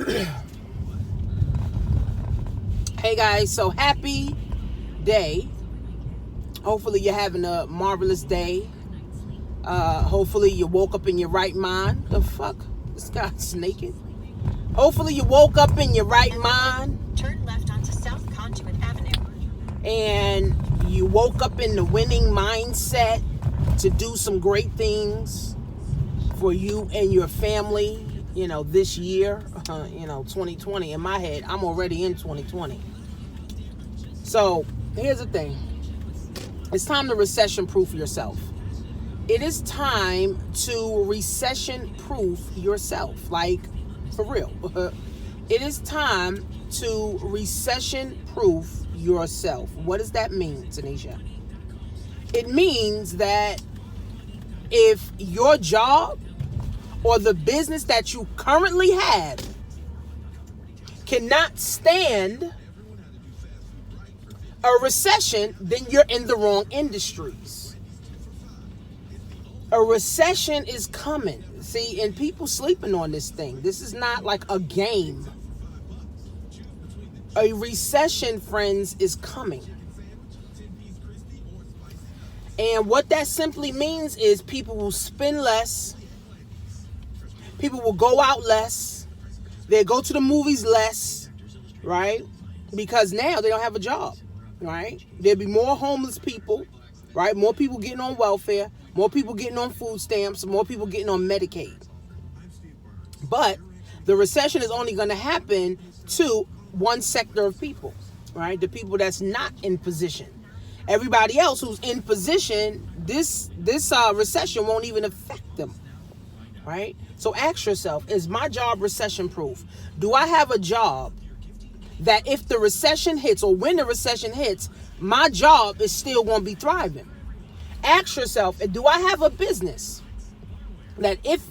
Hey guys, so happy day. Hopefully you're having a marvelous day. Hopefully you woke up in your right mind. The fuck? This guy's naked. Hopefully you woke up in your right mind. Turn left onto South Conduit Avenue. And you woke up in the winning mindset to do some great things for you and your family, this year, 2020. In my head, I'm already in 2020. So here's the thing. It's time to recession-proof yourself. It is time to recession-proof yourself. Like, for real. It is time to recession-proof yourself. What does that mean, Tanisha? It means that if your job or the business that you currently have cannot stand a recession, then you're in the wrong industries. A recession is coming. See, and people sleeping on this thing. This is not like a game. A recession, friends, is coming. And what that simply means is people will spend less. People will go out less. They'll go to the movies less, right? Because now they don't have a job, right? There'll be more homeless people, right? More people getting on welfare. More people getting on food stamps. More people getting on Medicaid. But the recession is only going to happen to one sector of people, right? The people that's not in position. Everybody else who's in position, this recession won't even affect them, right? So ask yourself, is my job recession proof? Do I have a job that if the recession hits or when the recession hits, my job is still going to be thriving? Ask yourself, do I have a business that if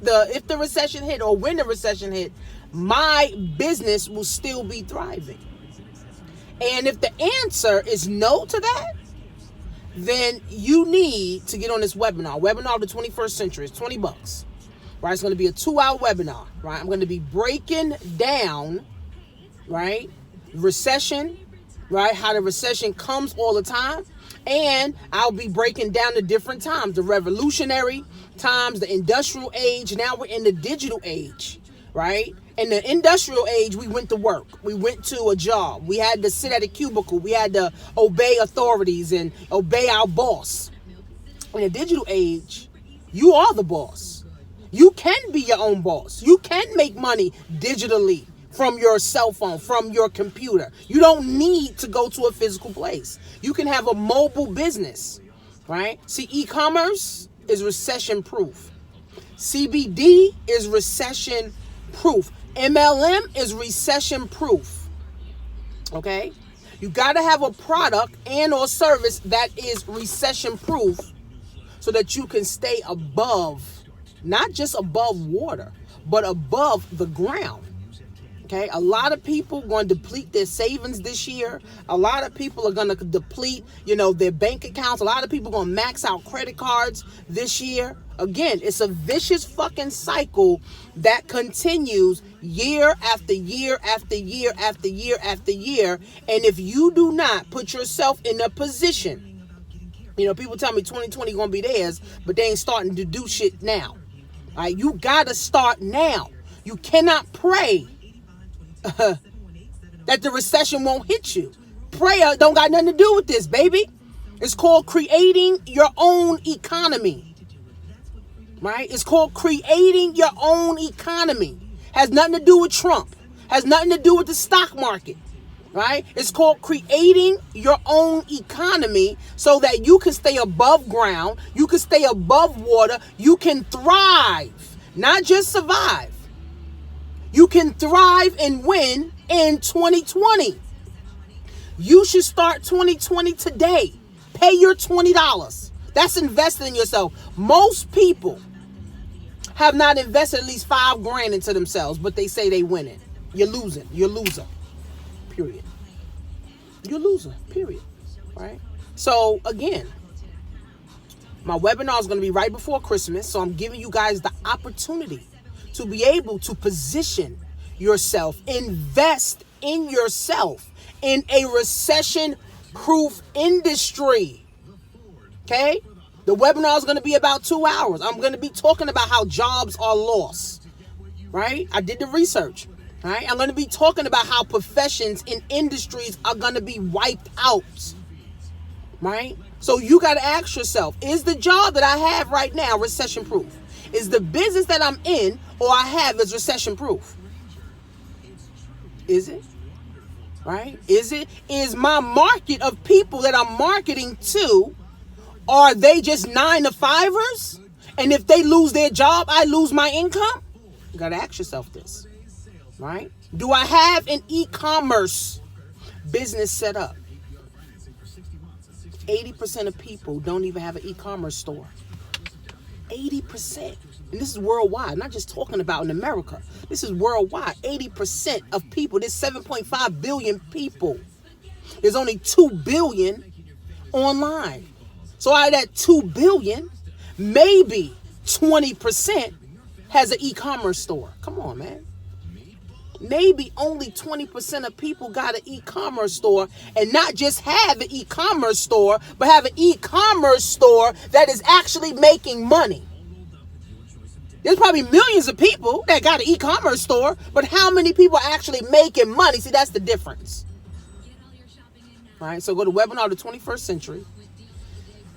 the recession hit or when the recession hit, my business will still be thriving? And if the answer is no to that, then you need to get on this webinar. Webinar of the 21st century. It's $20. Right? It's going to be a 2-hour webinar. Right? I'm going to be breaking down, right, recession, right, how the recession comes all the time. And I'll be breaking down the different times, the revolutionary times, the industrial age. Now we're in the digital age, right? In the industrial age, we went to work. We went to a job. We had to sit at a cubicle. We had to obey authorities and obey our boss. In the digital age, you are the boss. You can be your own boss. You can make money digitally from your cell phone, from your computer. You don't need to go to a physical place. You can have a mobile business, right? See, e-commerce is recession-proof. CBD is recession-proof. MLM is recession-proof, okay? You got to have a product and or service that is recession-proof so that you can stay above, not just above water, but above the ground. Okay, a lot of people are going to deplete their savings this year. A lot of people are going to deplete, their bank accounts. A lot of people are going to max out credit cards this year. Again, it's a vicious fucking cycle that continues year after year after year after year after year. And if you do not put yourself in a position, people tell me 2020 going to be theirs, but they ain't starting to do shit now. All right, you got to start now. You cannot pray that the recession won't hit you. Prayer don't got nothing to do with this, baby. It's called creating your own economy. Right? It's called creating your own economy. Has nothing to do with Trump. Has nothing to do with the stock market. Right? It's called creating your own economy so that you can stay above ground, you can stay above water, you can thrive, not just survive. You can thrive and win in 2020. You should start 2020 today. Pay your $20. That's investing in yourself. Most people have not invested at least $5,000 into themselves, but they say they winning. You're losing. You're a loser. Period. You're a loser. Period. Right? So again, my webinar is going to be right before Christmas. So I'm giving you guys the opportunity to be able to position yourself. Invest in yourself in a recession-proof industry. Okay? The webinar is going to be about 2 hours. I'm going to be talking about how jobs are lost. Right? I did the research. Right? I'm going to be talking about how professions and industries are going to be wiped out. Right? So you got to ask yourself, is the job that I have right now recession-proof? Is the business that I'm in or I have is recession-proof? Is it? Right? Is it? Is my market of people that I'm marketing to, are they just 9-to-5ers? And if they lose their job, I lose my income? You got to ask yourself this. Right? Do I have an e-commerce business set up? 80% of people don't even have an e-commerce store. 80%. And this is worldwide. Not just talking about in America. This is worldwide. 80% of people. There's 7.5 billion people. There's only 2 billion online. So out of that 2 billion, maybe 20% has an e-commerce store. Come on, man. Maybe only 20% of people got an e-commerce store, and not just have an e-commerce store, but have an e-commerce store that is actually making money. There's probably millions of people that got an e-commerce store, but how many people are actually making money? See, that's the difference. All right, so go to Webinar the 21st Century.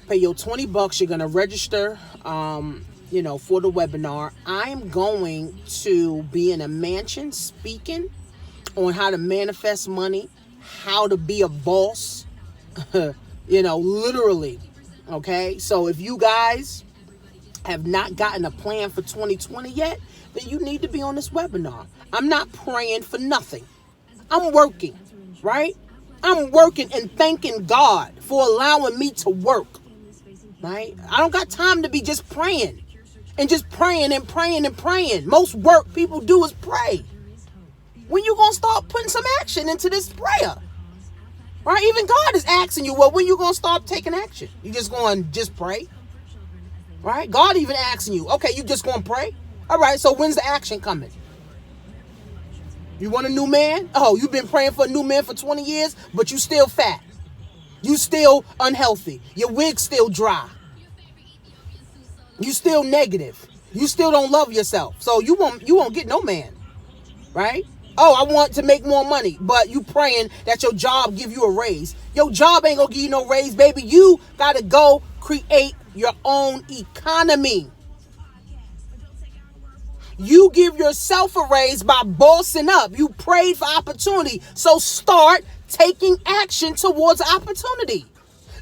Pay your $20. You're going to register, for the webinar. I'm going to be in a mansion speaking on how to manifest money, how to be a boss, literally. Okay, so if you guys have not gotten a plan for 2020 yet, then you need to be on this webinar. I'm not praying for nothing. I'm working, right? I'm working and thanking God for allowing me to work, right? I don't got time to be just praying and just praying and praying and praying. Most work people do is pray. When you going to start putting some action into this prayer? Right? Even God is asking you, well, when you going to start taking action? You just going to just pray? Right? God even asking you, okay, you just going to pray? All right, so when's the action coming? You want a new man? Oh, you've been praying for a new man for 20 years, but you still fat. You still unhealthy. Your wig's still dry. You still negative. You still don't love yourself. So you won't get no man. Right? Oh, I want to make more money, but you praying that your job give you a raise. Your job ain't gonna give you no raise, baby. You gotta go create your own economy. You give yourself a raise by bossing up. You prayed for opportunity. So start taking action towards opportunity.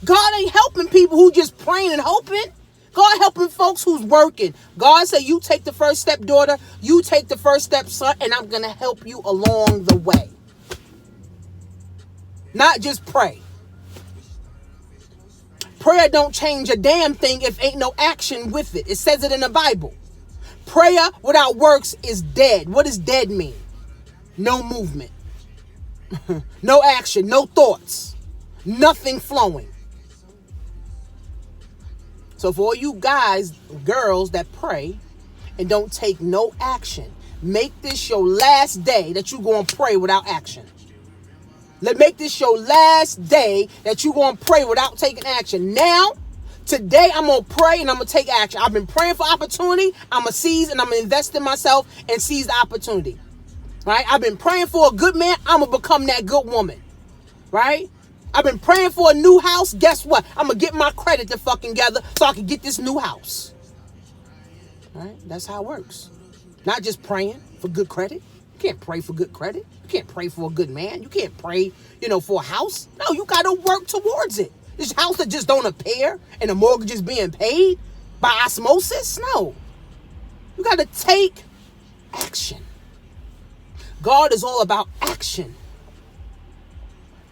God ain't helping people who just praying and hoping. God helping folks who's working. God said, you take the first step, daughter. You take the first step, son, and I'm going to help you along the way. Not just pray. Prayer don't change a damn thing if ain't no action with it. It says it in the Bible. Prayer without works is dead. What does dead mean? No movement. No action. No thoughts. Nothing flowing. So for all you guys, girls that pray and don't take no action, make this your last day that you're going to pray without action. Make this your last day that you're going to pray without taking action. Now, today, I'm going to pray and I'm going to take action. I've been praying for opportunity. I'm going to seize and I'm going to invest in myself and seize the opportunity. Right? I've been praying for a good man. I'm going to become that good woman. Right? I've been praying for a new house. Guess what? I'm going to get my credit to fucking together so I can get this new house. Right? That's how it works. Not just praying for good credit. You can't pray for good credit. You can't pray for a good man. You can't pray, for a house. No, you got to work towards it. This house that just don't appear and the mortgage is being paid by osmosis? No. You got to take action. God is all about action.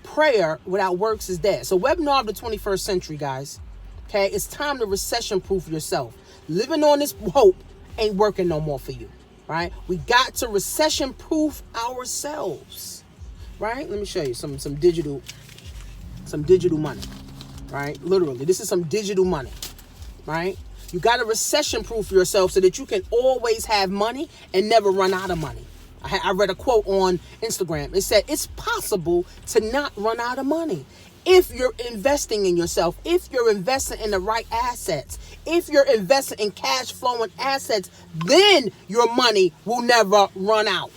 Prayer without works is dead. So webinar of the 21st century, guys. Okay, it's time to recession-proof yourself. Living on this hope ain't working no more for you. Right? We got to recession-proof ourselves. Right? Let me show you some digital money. Right? Literally, this is some digital money. Right? You got to recession-proof yourself so that you can always have money and never run out of money. I read a quote on Instagram. It said, it's possible to not run out of money if you're investing in yourself, if you're investing in the right assets, if you're investing in cash flowing assets, then your money will never run out.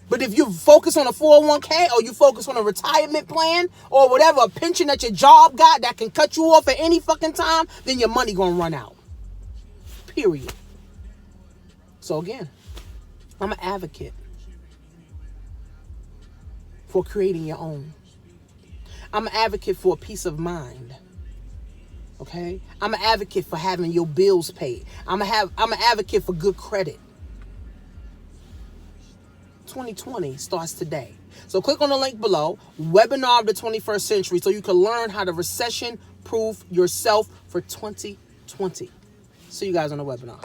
But if you focus on a 401k or you focus on a retirement plan or whatever, a pension that your job got that can cut you off at any fucking time, then your money gonna run out. Period. So again, I'm an advocate for creating your own. I'm an advocate for peace of mind. Okay? I'm an advocate for having your bills paid. I'm an advocate for good credit. 2020 starts today. So click on the link below, Webinar of the 21st Century, so you can learn how to recession-proof yourself for 2020. See you guys on the webinar.